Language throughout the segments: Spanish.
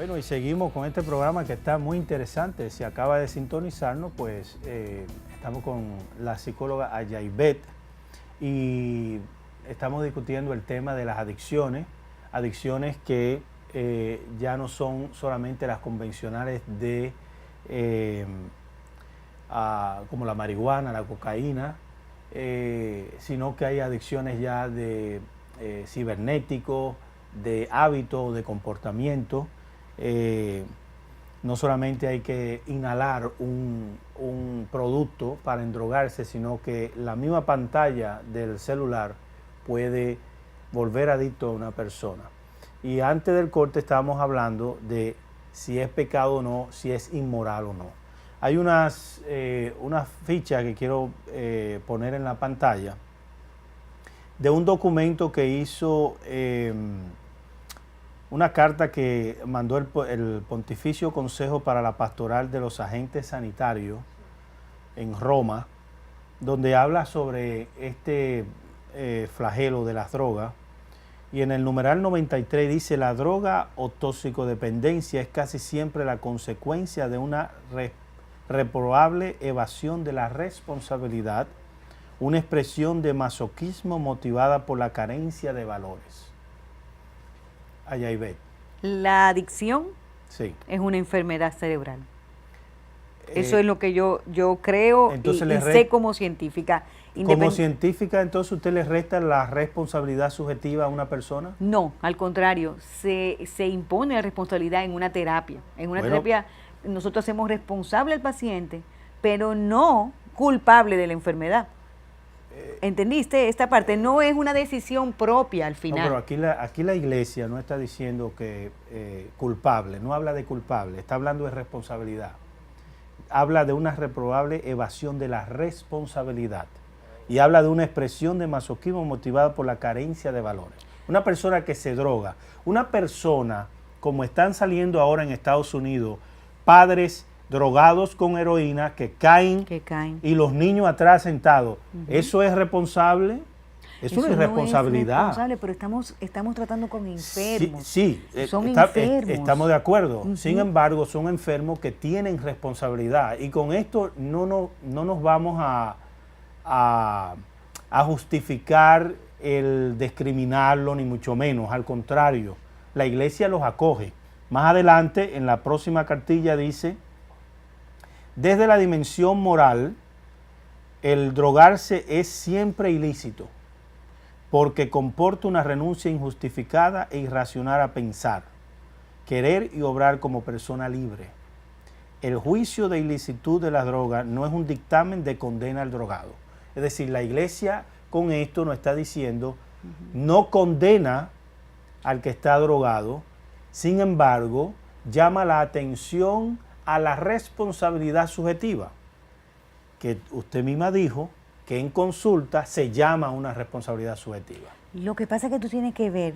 Bueno, y seguimos con este programa que está muy interesante. Si acaba de sintonizarnos, pues estamos con la psicóloga Ayaibet y estamos discutiendo el tema de las adicciones, adicciones que ya no son solamente las convencionales de como la marihuana, la cocaína, sino que hay adicciones ya de cibernéticos, de hábitos, de comportamiento. No solamente hay que inhalar un producto para endrogarse, sino que la misma pantalla del celular puede volver adicto a una persona. Y antes del corte estábamos hablando de si es pecado o no, si es inmoral o no. Hay unas fichas que quiero poner en la pantalla de un documento que hizo una carta que mandó el Pontificio Consejo para la Pastoral de los Agentes Sanitarios en Roma, donde habla sobre este flagelo de las drogas. Y en el numeral 93 dice: la droga o toxicodependencia es casi siempre la consecuencia de una reprobable evasión de la responsabilidad, una expresión de masoquismo motivada por la carencia de valores. Ayaibet. La adicción sí. es una enfermedad cerebral. Eso es lo que yo creo y sé como científica. Como científica, entonces, ¿usted le resta la responsabilidad subjetiva a una persona? No, al contrario, se impone la responsabilidad en una terapia. En una terapia nosotros hacemos responsable al paciente, pero no culpable de la enfermedad. ¿Entendiste? Esta parte no es una decisión propia al final. No, pero aquí la iglesia no está diciendo que culpable, no habla de culpable, está hablando de responsabilidad. Habla de una reprobable evasión de la responsabilidad y habla de una expresión de masoquismo motivada por la carencia de valores. Una persona que se droga, una persona como están saliendo ahora en Estados Unidos, padres drogados con heroína que caen y los niños atrás sentados. ¿Eso es responsable? Es una irresponsabilidad. No es responsable, pero estamos tratando con enfermos. Sí, enfermos. Estamos de acuerdo. Sin embargo, son enfermos que tienen responsabilidad. Y con esto no nos vamos a justificar el discriminarlo, ni mucho menos. Al contrario, la iglesia los acoge. Más adelante, en la próxima cartilla dice: desde la dimensión moral, el drogarse es siempre ilícito, porque comporta una renuncia injustificada e irracional a pensar, querer y obrar como persona libre. El juicio de ilicitud de la droga no es un dictamen de condena al drogado. Es decir, la iglesia con esto nos está diciendo, no condena al que está drogado, sin embargo, llama la atención a la responsabilidad subjetiva, que usted misma dijo que en consulta se llama una responsabilidad subjetiva. Lo que pasa es que tú tienes que ver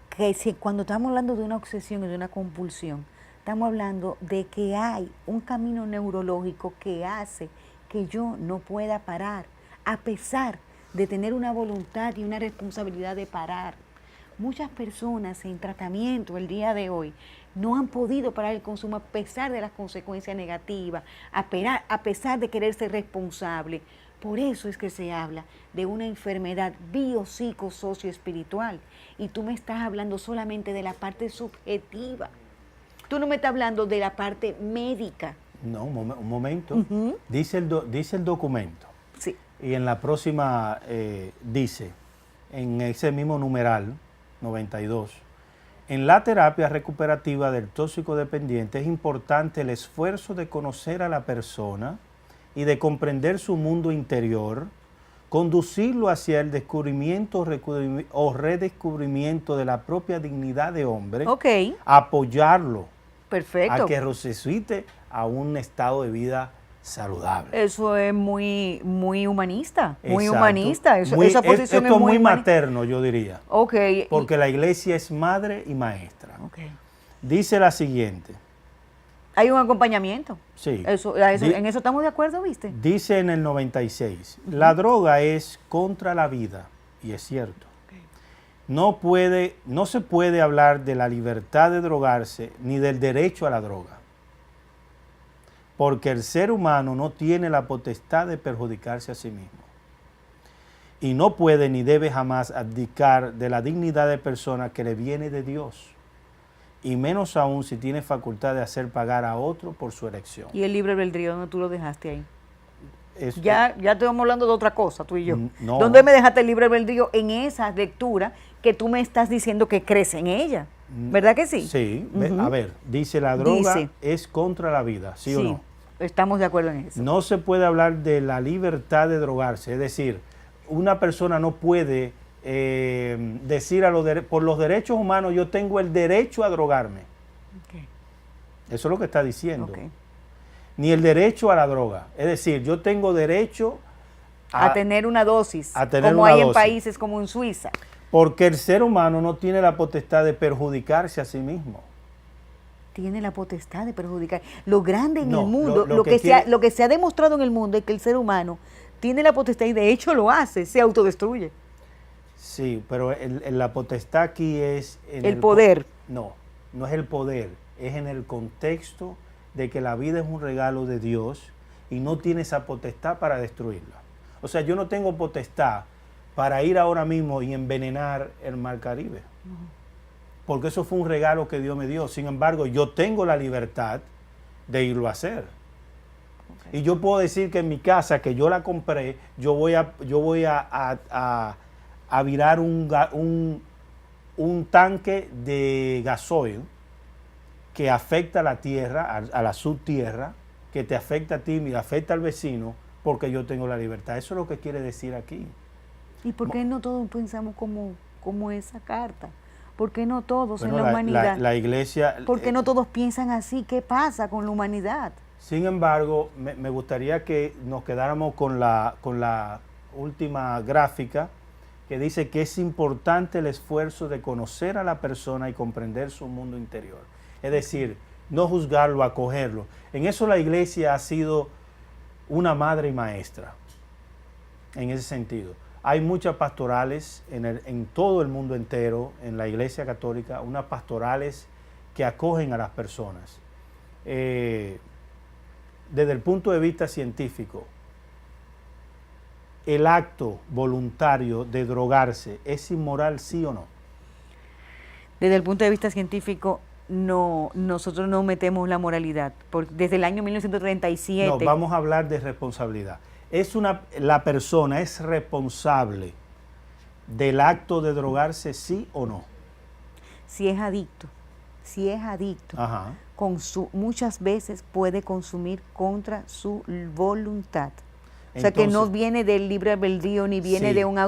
que cuando estamos hablando de una obsesión y de una compulsión, estamos hablando de que hay un camino neurológico que hace que yo no pueda parar, a pesar de tener una voluntad y una responsabilidad de parar. Muchas personas en tratamiento el día de hoy no han podido parar el consumo a pesar de las consecuencias negativas, a pesar de querer ser responsable. Por eso es que se habla de una enfermedad biopsico-socio-espiritual. Y tú me estás hablando solamente de la parte subjetiva. Tú no me estás hablando de la parte médica. No, un momento. Dice el documento. Sí. Y en la próxima dice, en ese mismo numeral 92, en la terapia recuperativa del toxicodependiente es importante el esfuerzo de conocer a la persona y de comprender su mundo interior, conducirlo hacia el descubrimiento o redescubrimiento de la propia dignidad de hombre, apoyarlo. Perfecto. A que resucite a un estado de vida saludable. Eso es muy humanista, muy Exacto. humanista. Esa posición esto es muy materno, yo diría. Porque la iglesia es madre y maestra. Dice la siguiente. Hay un acompañamiento. Sí. En eso estamos de acuerdo, ¿viste? Dice en el 96, la droga es contra la vida, y es cierto. no se puede hablar de la libertad de drogarse ni del derecho a la droga, porque el ser humano no tiene la potestad de perjudicarse a sí mismo y no puede ni debe jamás abdicar de la dignidad de persona que le viene de Dios, y menos aún si tiene facultad de hacer pagar a otro por su elección. ¿Y el libre albedrío, dónde tú lo dejaste ahí? Ya estamos hablando de otra cosa, tú y yo. No. ¿Dónde me dejaste el libre albedrío en esa lectura que tú me estás diciendo que crees en ella? ¿Verdad que sí? Sí. A ver, dice la droga Dice, es contra la vida, ¿sí o no? Estamos de acuerdo en eso. No se puede hablar de la libertad de drogarse, es decir, una persona no puede decir por los derechos humanos yo tengo el derecho a drogarme. Okay. Eso es lo que está diciendo. Okay. Ni el derecho a la droga. Es decir, yo tengo derecho a tener una dosis, como hay en países como en Suiza. Porque el ser humano no tiene la potestad de perjudicarse a sí mismo. Tiene la potestad de perjudicar. Lo grande en el mundo, lo que se ha demostrado en el mundo es que el ser humano tiene la potestad y de hecho lo hace, se autodestruye. Sí, pero la potestad aquí es... el poder. No es el poder, es en el contexto de que la vida es un regalo de Dios y no tiene esa potestad para destruirla. O sea, yo no tengo potestad para ir ahora mismo y envenenar el Mar Caribe. Porque eso fue un regalo que Dios me dio. Sin embargo, yo tengo la libertad de irlo a hacer. Okay. Y yo puedo decir que en mi casa, que yo la compré, yo voy a virar un tanque de gasoil que afecta a la tierra, a la subtierra, que te afecta a ti y afecta al vecino, porque yo tengo la libertad. Eso es lo que quiere decir aquí. ¿Y por qué no todos pensamos como esa carta? ¿Por qué no todos en la humanidad? La iglesia... ¿Por qué no todos piensan así? ¿Qué pasa con la humanidad? Sin embargo, me gustaría que nos quedáramos con la última gráfica, que dice que es importante el esfuerzo de conocer a la persona y comprender su mundo interior. Es decir, no juzgarlo, acogerlo. En eso la iglesia ha sido una madre y maestra, en ese sentido. Hay muchas pastorales en todo el mundo entero, en la iglesia católica, unas pastorales que acogen a las personas. Desde el punto de vista científico, ¿el acto voluntario de drogarse es inmoral, sí o no? Desde el punto de vista científico, no, nosotros no metemos la moralidad. Desde el año 1937... No, vamos a hablar de responsabilidad. ¿La persona es responsable del acto de drogarse, sí o no? Si es adicto, Ajá. Muchas veces puede consumir contra su voluntad. O sea, Entonces, que no viene del libre albedrío ni viene sí, de un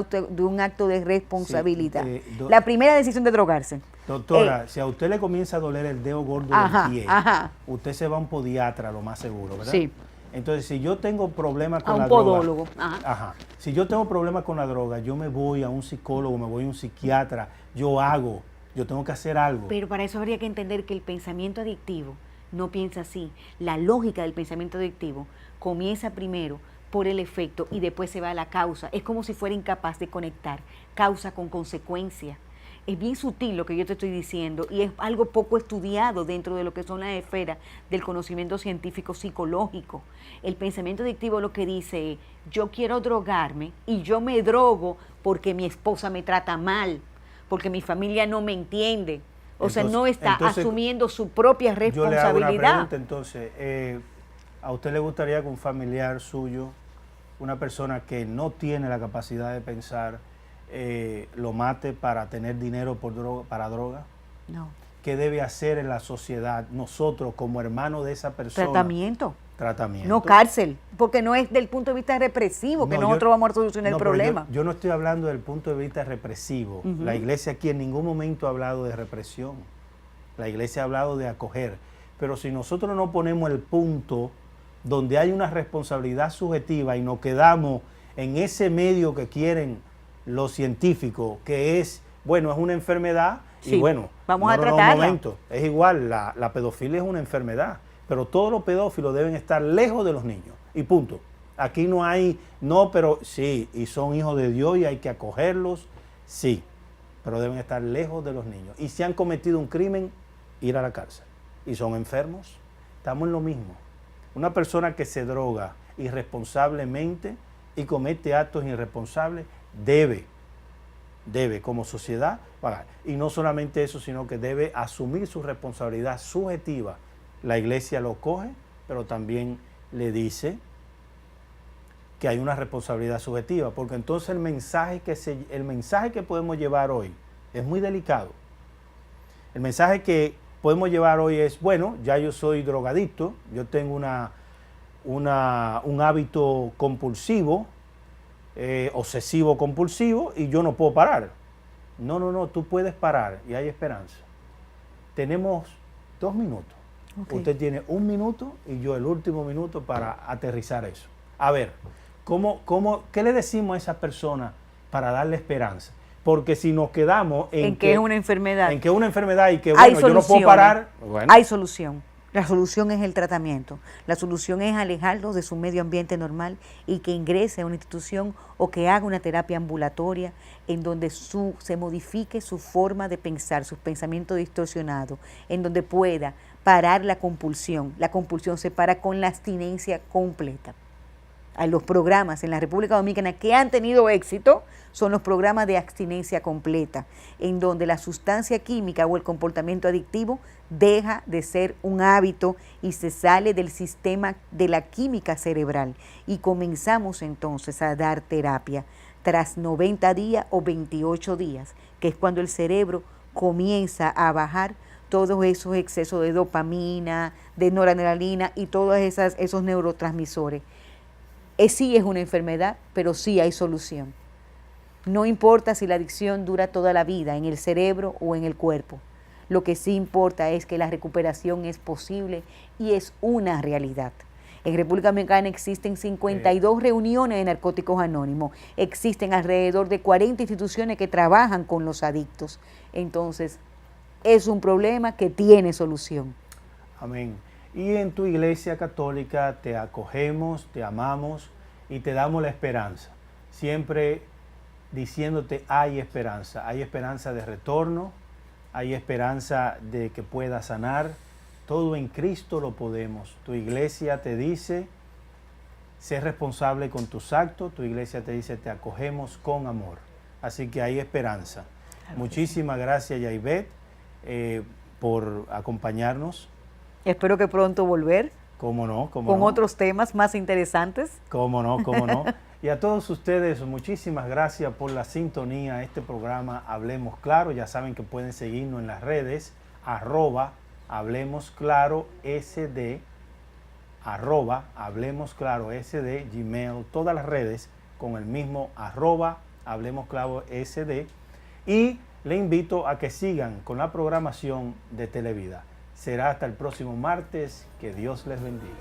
acto de responsabilidad. Sí, la primera decisión de drogarse. Doctora, si a usted le comienza a doler el dedo gordo del pie, usted se va a un podiatra, lo más seguro, ¿verdad? Sí. Entonces, si yo tengo problemas con a la un droga... podólogo. Si yo tengo problemas con la droga, yo me voy a un psicólogo, me voy a un psiquiatra, yo tengo que hacer algo. Pero para eso habría que entender que el pensamiento adictivo no piensa así. La lógica del pensamiento adictivo comienza primero por el efecto y después se va a la causa. Es como si fuera incapaz de conectar causa con consecuencia. Es bien sutil lo que yo te estoy diciendo y es algo poco estudiado dentro de lo que son las esferas del conocimiento científico psicológico. El pensamiento adictivo lo que dice es, yo quiero drogarme y yo me drogo porque mi esposa me trata mal, porque mi familia no me entiende. Sea, no está asumiendo su propia responsabilidad. Yo le hago una pregunta, entonces, ¿a usted le gustaría que un familiar suyo, una persona que no tiene la capacidad de pensar, lo mate para tener dinero para droga? No. ¿Qué debe hacer en la sociedad nosotros como hermanos de esa persona? Tratamiento. Tratamiento. No cárcel, porque no es del punto de vista represivo que nosotros vamos a solucionar el problema. Yo no estoy hablando del punto de vista represivo. La iglesia aquí en ningún momento ha hablado de represión. La iglesia ha hablado de acoger. Pero si nosotros no ponemos el punto donde hay una responsabilidad subjetiva y nos quedamos en ese medio que quieren los científicos, que es, bueno, es una enfermedad, sí, y bueno, vamos a tratarla. Un momento, es igual, la pedofilia es una enfermedad, pero todos los pedófilos deben estar lejos de los niños, y punto. Aquí no hay, no, pero sí, y son hijos de Dios y hay que acogerlos, sí. pero deben estar lejos de los niños. Y si han cometido un crimen, ir a la cárcel. Y son enfermos, estamos en lo mismo. Una persona que se droga irresponsablemente y comete actos irresponsables, debe como sociedad pagar. Y no solamente eso, sino que debe asumir su responsabilidad subjetiva. La iglesia lo coge, pero también le dice que hay una responsabilidad subjetiva, porque entonces el mensaje que podemos llevar hoy es muy delicado. El mensaje que podemos llevar hoy es, bueno, ya yo soy drogadicto, yo tengo un hábito compulsivo, obsesivo compulsivo, y yo no puedo parar. No, tú puedes parar y hay esperanza. Tenemos 2 minutos. Okay. Usted tiene 1 minuto y yo el último minuto para aterrizar eso. A ver, ¿qué le decimos a esa persona para darle esperanza? Porque si nos quedamos en que es una enfermedad. En que es una enfermedad y que bueno, yo no puedo parar. Bueno. Hay solución. La solución es el tratamiento. La solución es alejarlo de su medio ambiente normal y que ingrese a una institución o que haga una terapia ambulatoria en donde se modifique su forma de pensar, sus pensamientos distorsionados, en donde pueda parar la compulsión. La compulsión se para con la abstinencia completa. Hay los programas en la República Dominicana que han tenido éxito, son los programas de abstinencia completa, en donde la sustancia química o el comportamiento adictivo deja de ser un hábito y se sale del sistema de la química cerebral. Y comenzamos entonces a dar terapia tras 90 días o 28 días, que es cuando el cerebro comienza a bajar todos esos excesos de dopamina, de noradrenalina y todos esos neurotransmisores. Sí es una enfermedad, pero sí hay solución. No importa si la adicción dura toda la vida en el cerebro o en el cuerpo. Lo que sí importa es que la recuperación es posible y es una realidad. En República Dominicana existen 52 reuniones de narcóticos anónimos. Existen alrededor de 40 instituciones que trabajan con los adictos. Entonces, es un problema que tiene solución. Amén. Y en tu iglesia católica te acogemos, te amamos y te damos la esperanza. Siempre diciéndote hay esperanza de retorno, hay esperanza de que puedas sanar. Todo en Cristo lo podemos. Tu iglesia te dice, sé responsable con tus actos. Tu iglesia te dice, te acogemos con amor. Así que hay esperanza. Muchísimas gracias, Yaivet, por acompañarnos. Espero que pronto volver. ¿Cómo no? Con otros temas más interesantes. ¿Cómo no? Y a todos ustedes, muchísimas gracias por la sintonía a este programa Hablemos Claro. Ya saben que pueden seguirnos en las redes, @HablemosClaroSD, @HablemosClaroSD, Gmail, todas las redes con el mismo @HablemosClaroSD. Y le invito a que sigan con la programación de Televida. Será hasta el próximo martes. Que Dios les bendiga.